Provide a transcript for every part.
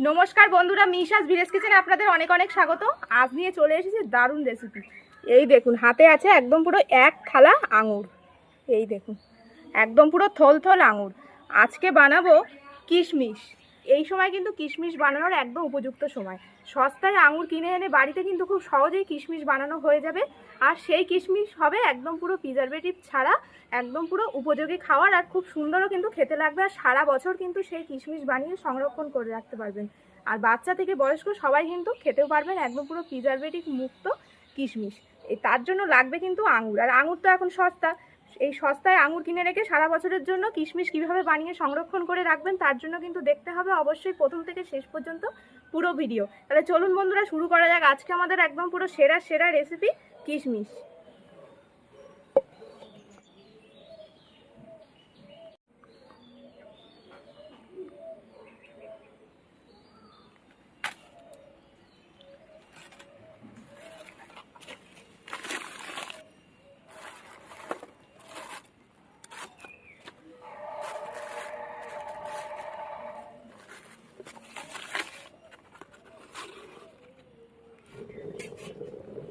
নমস্কার বন্ধুরা, মিশাস ভিলেজ কিচেনে আপনাদের অনেক অনেক স্বাগত। আজ নিয়ে চলে এসেছি দারুণ রেসিপি। এই দেখুন, হাতে আছে একদম পুরো এক থালা আঙুর। এই দেখুন, একদম পুরো থল থল আঙুর। আজকে বানাবো কিশমিশ। এই সময় কিন্তু কিশমিশ বানানোর একদম উপযুক্ত সময়। সস্তায় আঙুর কিনে এনে বাড়িতে কিন্তু খুব সহজেই কিশমিশ বানানো হয়ে যাবে। আর সেই কিশমিশ হবে একদম পুরো প্রিজারভেটিভ ছাড়া, একদম পুরো উপযোগী খাওয়ার, আর খুব সুন্দরও কিন্তু খেতে লাগবে। আর সারা বছর কিন্তু সেই কিশমিশ বানিয়ে সংরক্ষণ করে রাখতে পারবেন। আর বাচ্চা থেকে বয়স্ক সবাই কিন্তু খেতেও পারবেন একদম পুরো প্রিজারভেটিভ মুক্ত কিশমিশ। তার জন্য লাগবে কিন্তু আঙুর। আর আঙুর তো এখন সস্তা। এই সস্তায় আঙুর কিনে রেখে সারা বছরের জন্য কিশমিশ কীভাবে বানিয়ে সংরক্ষণ করে রাখবেন তার জন্য কিন্তু দেখতে হবে অবশ্যই প্রথম থেকে শেষ পর্যন্ত পুরো ভিডিও। তাহলে চলুন বন্ধুরা, শুরু করা যাক আজকে আমাদের একদম পুরো সেরা সেরা রেসিপি কিশমিশ।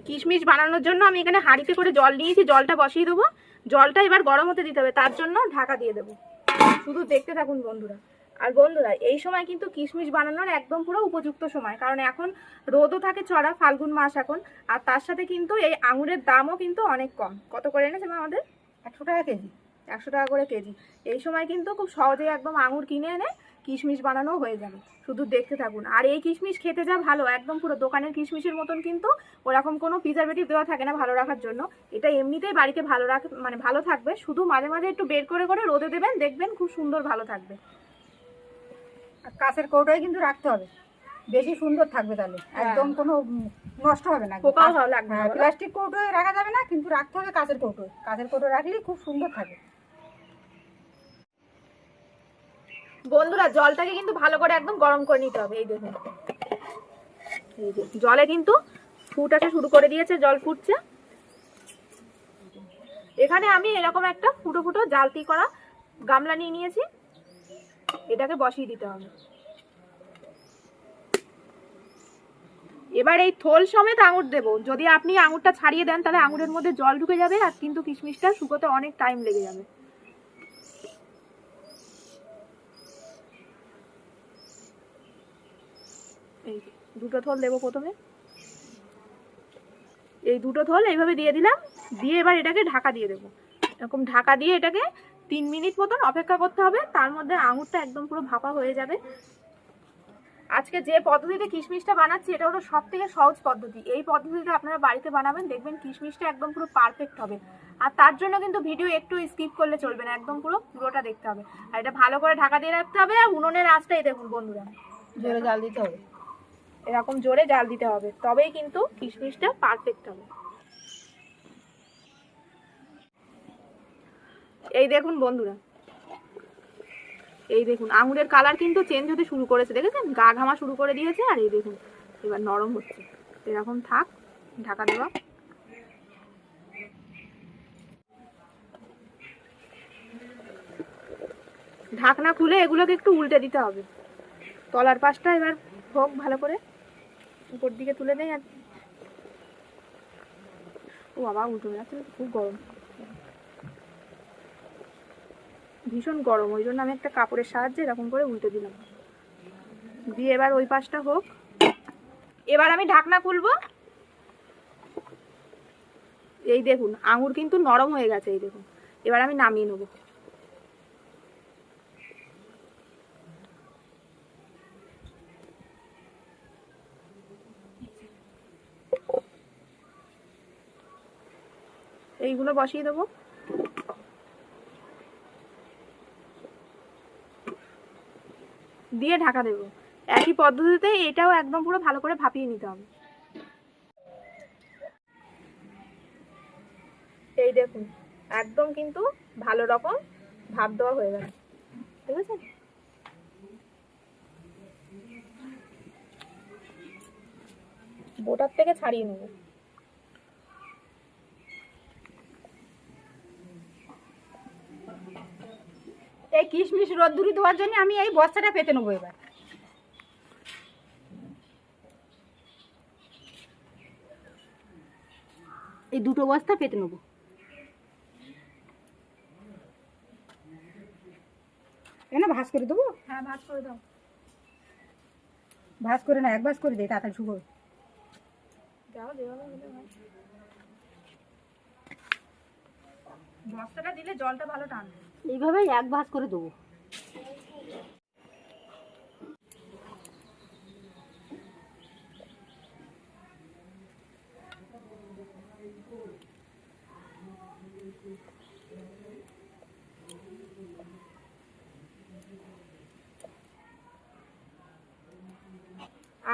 কিশমিশ বানানোর জন্য আমি এখানে হাঁড়িতে করে জল নিয়েছি, জলটা বসিয়ে দেবো। জলটা এবার গরম হতে দিতে হবে, তার জন্য ঢাকা দিয়ে দেবো। শুধু দেখতে থাকুন বন্ধুরা। আর বন্ধুরা, এই সময় কিন্তু কিশমিশ বানানোর একদম পুরো উপযুক্ত সময়, কারণ এখন রোদও থাকে চড়া, ফাল্গুন মাস এখন। আর তার সাথে কিন্তু এই আঙুরের দামও কিন্তু অনেক কম। কত করে এনেছে আমাদের? 100 টাকা কেজি। 100 টাকা করে কেজি। এই সময় কিন্তু খুব সহজেই একদম আঙুর কিনে এনে কিশমিশ বানানো হয়ে যাবে। শুধু দেখতে থাকুন। আর এই কিশমিশ খেতে যা ভালো, একদম পুরো দোকানের কিশমিশের মতন কিন্তু ওরকম কোনো প্রিজারভেটিভ দেওয়া থাকে না ভালো রাখার জন্য। এটা এমনিতেই বাড়িতে ভালো ভালো থাকবে। শুধু মাঝে মাঝে একটু বের করে করে রোদে দেবেন, দেখবেন খুব সুন্দর ভালো থাকবে। আর কাঁচের কৌটোয় কিন্তু রাখতে হবে, বেশি সুন্দর থাকবে, তাহলে একদম কোনো নষ্ট হবে না। পোকাও ভালো লাগবে না। প্লাস্টিক কৌটোয় রাখা যাবে না, কিন্তু রাখতে হবে কাঁচের কৌটোয়। কাঁচের কৌটো রাখলেই খুব সুন্দর থাকে। বন্ধুরা, জলটাকে কিন্তু ভালো করে একদম গরম করে নিতে হবে। এই দেখুন, এই যে জলে কিন্তু ফুট আসা শুরু করে দিয়েছে, জল ফুটছে। এখানে আমি এরকম একটা ফুটো ফুটো জালতি করা গামলা নিয়ে নিয়েছি, এটাকে বসিয়ে দিতে হবে। এবার এই থোল সমেত আঙুর দেব। যদি আপনি আঙুরটা ছাড়িয়ে দেন তাহলে আঙুরের মধ্যে জল ঢুকে যাবে, আর কিন্তু কিশমিশটা শুকোতে অনেক টাইম লেগে যাবে। এই দুটো থোল দেবো প্রথমে। এই দুটো থোল এইভাবে দিয়ে দিলাম। দিয়ে এবার এটাকে ঢাকা দিয়ে দেবো। এরকম ঢাকা দিয়ে এটাকে 3 মিনিট মতন অপেক্ষা করতে হবে। তার মধ্যে আঙুরটা একদম পুরো ভাপা হয়ে যাবে। আজকে যে পদ্ধতিতে কিশমিশটা বানাচ্ছি এটা হলো সব থেকে সহজ পদ্ধতি। এই পদ্ধতিতে আপনারা বাড়িতে বানাবেন, দেখবেন কিশমিশটা একদম পুরো পারফেক্ট হবে। আর তার জন্য কিন্তু ভিডিও একটু স্কিপ করলে চলবে না, একদম পুরোটা দেখতে হবে। আর এটা ভালো করে ঢাকা দিয়ে রাখতে হবে। আর উনুনের আঁচটাই দেখুন বন্ধুরা, জোরে জাল দিতে হবে, এরকম জোরে জাল দিতে হবে, তবেই কিন্তু কিশমিশটা পারফেক্ট হবে। এই দেখুন বন্ধুরা, এই দেখুন আঙুরের কালার কিন্তু চেঞ্জ হতে শুরু করেছে, দেখেছেন? গা ঘামা শুরু করে দিয়েছে। আর এই দেখুন এবার নরম হচ্ছে। এরকম থাক, ঢাকা দেওয়া। ঢাকনা খুলে এগুলোকে একটু উল্টে দিতে হবে। তলার পাশটা এবার হোক ভালো করে, উপর দিকে তুলে দেয়। আর ও বাবা, উল্টো যাচ্ছে, খুব গরম, ভীষণ গরম। ওই জন্য আমি একটা কাপড়ের সাহায্যে এরকম করে উল্টে দিলাম। দিয়ে এবার ওই পাশটা হোক। এবার আমি ঢাকনা খুলবো। এই দেখুন আঙুর কিন্তু নরম হয়ে গেছে। এই দেখুন, এবার আমি নামিয়ে নেব। এইগুলো বসিয়ে দেবো। দিয়ে ঢাকা দেবো। একই পদ্ধতিতে এটাও একদম পুরো ভালো করে ভাপিয়ে নিতে হবে। এই দেখুন একদম কিন্তু ভালো রকম ভাপ দেওয়া হয়ে গেল, ঠিক আছে? বোটার থেকে ছাড়িয়ে নেব। এই কিশমিশ রোদ্দুরি দেওয়ার জন্য আমি এই বস্তাটা পেতে নেবো এবার। এই দুটো বস্তা পেতে নেবো। না ভাঁজ করে দেবো? হ্যাঁ ভাজ করে দাও। ভাঁজ করে না, এক ভাঁজ করে দে, তাড়াতাড়ি শুকোবে। যাও যেভাবে হলে হয়। বস্তাটা দিলে জলটা ভালো টানবে। এইভাবেই এক ভাঁজ করে দেবো।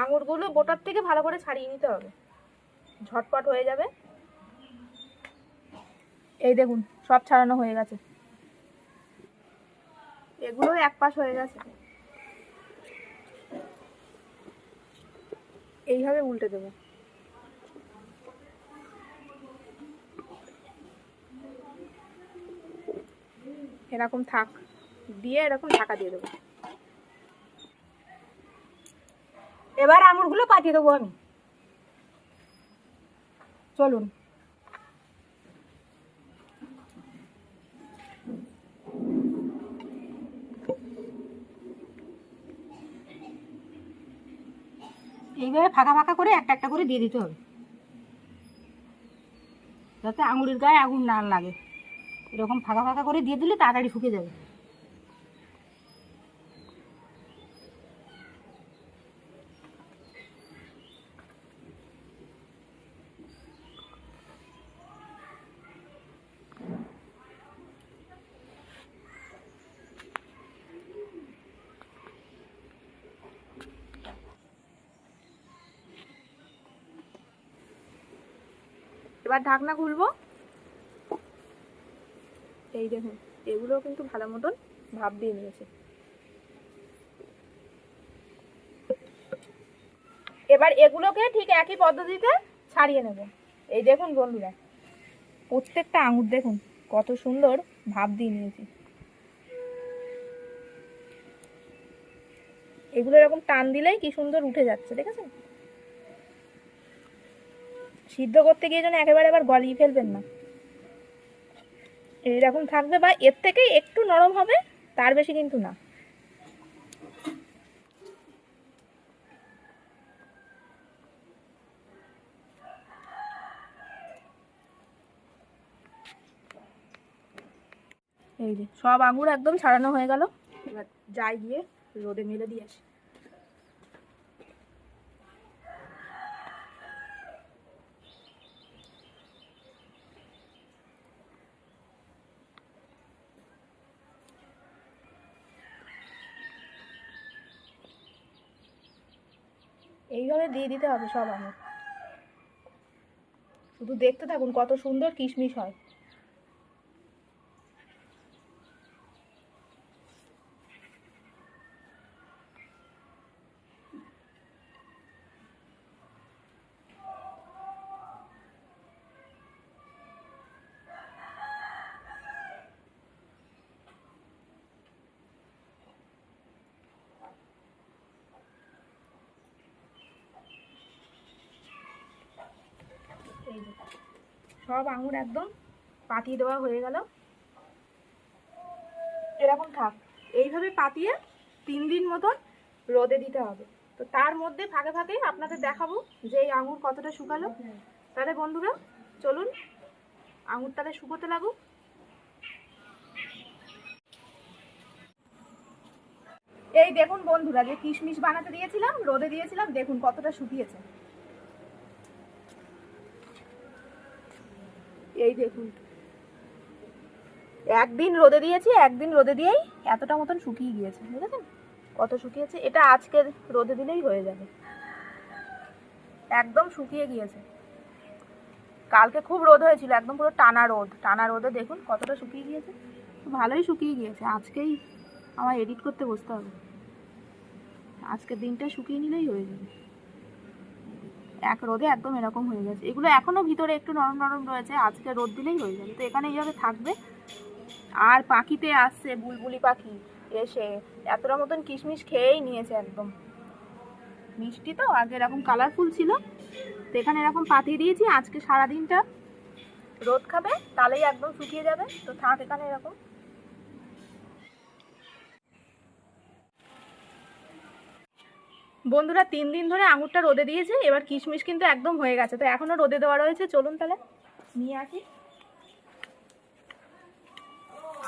আঙুরগুলো বোটার থেকে ভালো করে ছাড়িয়ে নিতে হবে, ঝটপট হয়ে যাবে। এই দেখুন সব ছাড়ানো হয়ে গেছে, এগুলো এক পাশ হয়ে গেছে। এইভাবে উল্টে দেবো। এরকম থাক, দিয়ে এরকম ঢাকা দিয়ে দেবো। এবার আঙুরগুলো পাঠিয়ে দেবো আমি। চলুন। এইভাবে ফাঁকা ফাঁকা করে একটা একটা করে দিয়ে দিতে হবে, যাতে আঙুরের গায়ে আগুন না লাগে। এরকম ফাঁকা ফাঁকা করে দিয়ে দিলে তাড়াতাড়ি শুকিয়ে যাবে। এবার ঢাকনা খুলবো। এই দেখুন এগুলো কিন্তু ভালো মতন ভাপ দিয়ে নিয়েছে। এবার এগুলোকে ঠিক একই পদ্ধতিতে ছাড়িয়ে নেব। এই দেখুন বন্ধুরা, প্রত্যেকটা আঙুর দেখুন কত সুন্দর ভাপ দিয়ে নিয়েছি। এগুলো এরকম টান দিলেই কি সুন্দর উঠে যাচ্ছে, দেখেছেন? সিদ্ধ করতে গিয়ে যেন একেবারে আবার গলিয়ে ফেলবেন না। এইরকম থাকবে, বা এর থেকে একটু নরম হবে, তার বেশি কিন্তু না। এই যে সব আঙুর একদম ছাড়ানো হয়ে গেল। এবার যাই গিয়ে রোদে মেলে দিয়ে আসি। এইভাবে দিয়ে দিতে হবে সব আঙুর। শুধু দেখতে থাকুন কত সুন্দর কিশমিশ হয়। এই যে সব আঙুর একদম পাতিয়ে দেওয়া হয়ে গেল। এরকম থাক, এইভাবে পাতিয়ে 3 দিন মতন রোদে দিতে হবে। তো তার মধ্যে ফাঁকে ফাঁকে আপনাদের দেখাবো যে এই আঙুর কতটা শুকালো। তাহলে বন্ধুরা চলুন আঙুর তাহলে শুকোতে লাগুক। এই দেখুন বন্ধুরা, যে কিশমিশ বানাতে দিয়েছিলাম, রোদে দিয়েছিলাম, দেখুন কতটা শুকিয়েছে। এই দেখুন একদিন রোদে দিয়েছি, একদিন রোদে দিয়েই এতটা মতন শুকিয়ে গিয়েছে, বুঝেছেন কত শুকিয়েছে। এটা আজকে রোদে দিলেই হয়ে যাবে, একদম শুকিয়ে গিয়েছে। কালকে খুব রোদ হয়েছিল, একদম পুরো টানা রোদ, টানা রোদে দেখুন কতটা শুকিয়ে গিয়েছে। ভালোই শুকিয়ে গিয়েছে। আজকেই আমার এডিট করতে বসতে হবে, আজকের দিনটা শুকিয়ে নিলেই হয়ে যাবে। এক রোদে একদম এরকম হয়ে গেছে। এগুলো এখনো ভিতরে একটু নরম নরম রয়েছে, আজকে রোদ দিলেই হয়ে যাবে। তো এখানে এইভাবে থাকবে। আর পাখিতে আসছে বুলবুলি পাখি, এসে এতটা মতন কিশমিশ খেয়েই নিয়েছে। একদম মিষ্টি তো, আগে এরকম কালারফুল ছিল, তো এখানে এরকম পাতিয়ে দিয়েছি। আজকে সারাদিনটা রোদ খাবে তাহলেই একদম শুকিয়ে যাবে। তো থাক এখানে এরকম। বন্ধুরা 3 দিন ধরে আঙুরটা রোদে দিয়েছে, এবার কিশমিশ কিন্তু একদম হয়ে গেছে। তো এখনো রোদে দেওয়া রয়েছে, চলুন তাহলে নিয়ে আসি।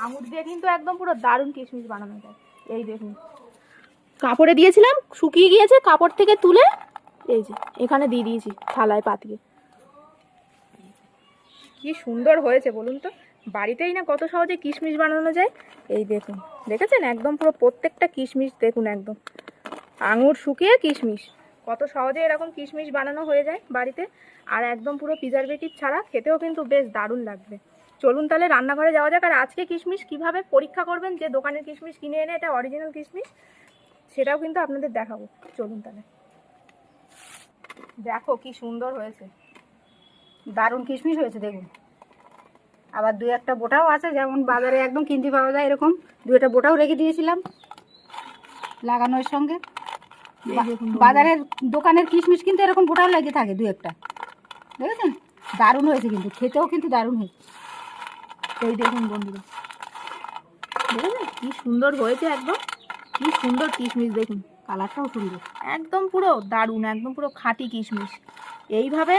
আঙুর দিয়ে কিন্তু একদম পুরো দারুণ কিশমিশ বানানো যায়। এই দেখুন, কাপড়ে দিয়েছিলাম, শুকিয়ে গিয়েছে, কাপড় থেকে তুলে এই যে এখানে দিয়ে দিয়েছি থালায় পাতিয়ে। কি সুন্দর হয়েছে বলুন তো, বাড়িতেই না কত সহজে কিশমিশ বানানো যায়। এই দেখুন, দেখেছেন একদম পুরো প্রত্যেকটা কিশমিশ দেখুন, একদম আঙুর শুকিয়ে কিশমিশ, কত সহজে এরকম কিশমিশ বানানো হয়ে যায় বাড়িতে। আর একদম পুরো প্রিজারভেটিভ ছাড়া, খেতেও কিন্তু বেশ দারুণ লাগবে। চলুন তাহলে রান্নাঘরে যাওয়া যাক। আর আজকে কিশমিশ কিভাবে পরীক্ষা করবেন যে দোকানের কিশমিশ কিনে এনে এটা অরিজিনাল কিশমিশ, সেটাও কিন্তু আপনাদের দেখাবো। চলুন তাহলে। দেখো কি সুন্দর হয়েছে, দারুণ কিশমিশ হয়েছে দেখুন। আবার 2-1টা বোটাও আছে, যেমন বাজারে একদম কিনতে পাওয়া যায় এরকম 2-1টা বোটাও রেখে দিয়েছিলাম লাগানোর সঙ্গে। বাজারের দোকানের কিশমিশ কিন্তু এরকম বোটাও লেগে থাকে 2-1টা, দেখেছেন? দারুণ হয়েছে কিন্তু, খেতেও কিন্তু দারুণ হয়েছে। এই দেখুন বন্ধুরা, দেখেছেন কি সুন্দর হয়েছে, একদম কি সুন্দর কিশমিশ দেখুন, কালারটাও সুন্দর, একদম পুরো দারুণ, একদম পুরো খাঁটি কিশমিশ। এইভাবে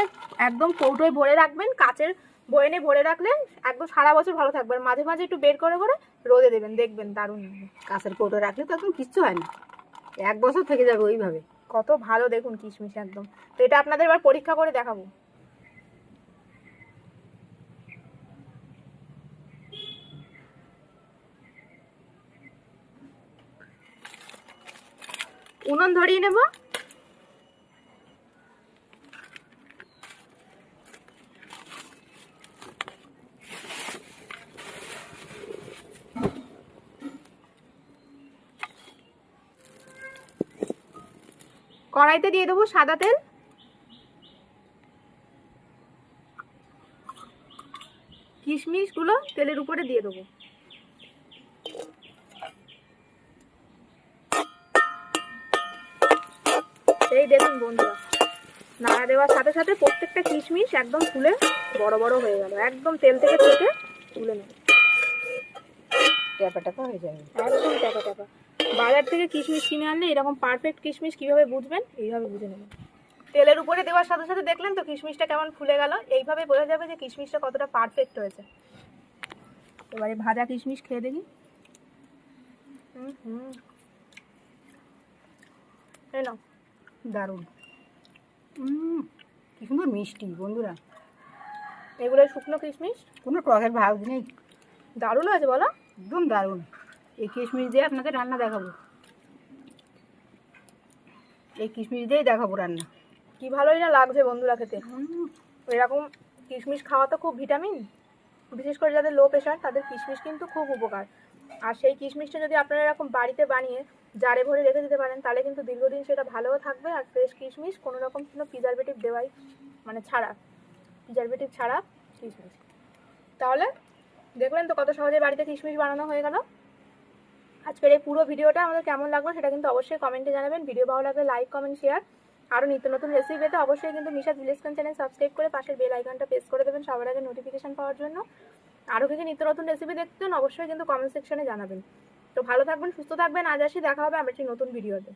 একদম কৌটোয় ভরে রাখবেন, কাচের বয়ামে ভরে রাখলে একদম সারা বছর ভালো থাকবে। আর মাঝে মাঝে একটু বের করে করে রোদে দেবেন, দেখবেন দারুণ হবে। কাঁচের কৌটো রাখলে তো একদম কিচ্ছু হয় না, 1 বছর থেকে যাবে ওইভাবে। কত ভালো দেখুন কিশমিশ একদম। তো এটা আপনাদের এবার পরীক্ষা করে দেখাবো। উনুন ধরিয়ে নেব। কড়াইতে দিয়ে দেবো সাদা তেল। কিশমিশগুলো তেলের উপরে দিয়ে দেবো। এই দেখুন বন্ধুরা, নাড়া দেওয়ার সাথে সাথে প্রত্যেকটা কিশমিশ একদম ফুলে বড় বড় হয়ে গেল, একদম তেল থেকে ছেঁকে তুলে নেব। ট্যাপা ট্যাপা হয়ে যাবে, একদম টাকা টাকা। বাজার থেকে কিশমিশ কিনে আনলে এরকম পারফেক্ট কিশমিশ কিভাবে বুঝবেন, এইভাবে বুঝে নেবেন। তেলের উপরে দেওয়ার সাথে সাথে দেখলেন তো কিশমিশটা কেমন ফুলে গেল, এইভাবে বোঝা যাবে যে কিশমিশটা কতটা পারফেক্ট হয়েছে। এবারে ভাজা কিশমিশ খেয়ে দেখি। এই নাও। দারুণ। কি সুন্দর মিষ্টি বন্ধুরা, এগুলো শুকনো কিশমিশ, কোনো টকের ভাব নেই, দারুণ হয়েছে বলো। একদম দারুণ। এই কিশমিশ দিয়ে আপনাদের রান্না দেখাবো, এই কিশমিশ দিয়েই দেখাবো রান্না। কি ভালোই না লাগছে বন্ধুরা খেতে। এরকম কিশমিশ খাওয়া তো খুব ভিটামিন, বিশেষ করে যাদের লো প্রেশার তাদের কিশমিশ কিন্তু খুব উপকার। আর সেই কিশমিশটা যদি আপনারা এরকম বাড়িতে বানিয়ে জারে ভরে রেখে দিতে পারেন, তাহলে কিন্তু দীর্ঘদিন সেটা ভালোও থাকবে। আর ফ্রেশ কিশমিশ, কোনো রকম কোনো প্রিজারভেটিভ দেওয়াই মানে ছাড়া, প্রিজারভেটিভ ছাড়া কিশমিশ। তাহলে দেখলেন তো কত সহজে বাড়িতে কিশমিশ বানানো হয়ে গেল। আজকের এই পুরো ভিডিওটা আমাদের কেমন লাগলো সেটা কিন্তু অবশ্যই কমেন্টে জানাবেন। ভিডিও ভালো লাগলে লাইক, কমেন্ট, শেয়ার। আরও নিত্য নতুন রেসিপি পেতে অবশ্যই কিন্তু মিশাদ ভিলেজ কিচেন চ্যানেল সাবস্ক্রাইব করে পাশের বেল আইকনটা প্রেস করে দেবেন সবার আগে নোটিফিকেশন পাওয়ার জন্য। আরও কিছু নিত্য নতুন রেসিপি দেখতেন অবশ্যই কিন্তু কমেন্ট সেকশনে জানাবেন। তো ভালো থাকবেন, সুস্থ থাকবেন। আজ আসি, দেখা হবে আবার একটি নতুন ভিডিওতে।